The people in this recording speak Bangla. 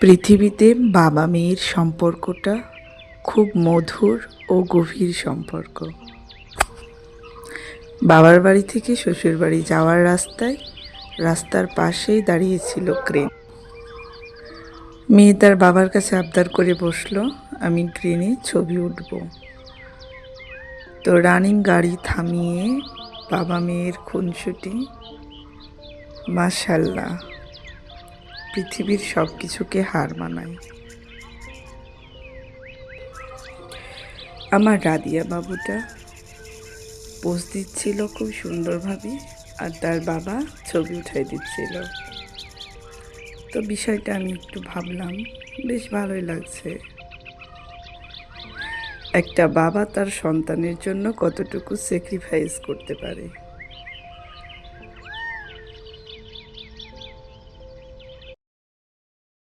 পৃথিবীতে বাবা মেয়ের সম্পর্কটা খুব মধুর ও গভীর সম্পর্ক। বাবার বাড়ি থেকে শ্বশুর বাড়ি যাওয়ার রাস্তার পাশেই দাঁড়িয়েছিল ক্রেন। মেয়ে তার বাবার কাছে আবদার করে বসলো, আমি ট্রেনে ছবি উঠব। তো রানিং গাড়ি থামিয়ে বাবা মেয়ের খুনসুটি, মাশাআল্লাহ, পৃথিবীর সব কিছুকে হার মানায়। আমার রাদিয়া বাবুটা পোজ দিচ্ছিল খুব সুন্দরভাবে, আর তার বাবা ছবি উঠাই দিচ্ছিল। তো বিষয়টা আমি একটু ভাবলাম, বেশ ভালোই লাগছে। একটা বাবা তার সন্তানের জন্য কতটুকু স্যাক্রিফাইস করতে পারে।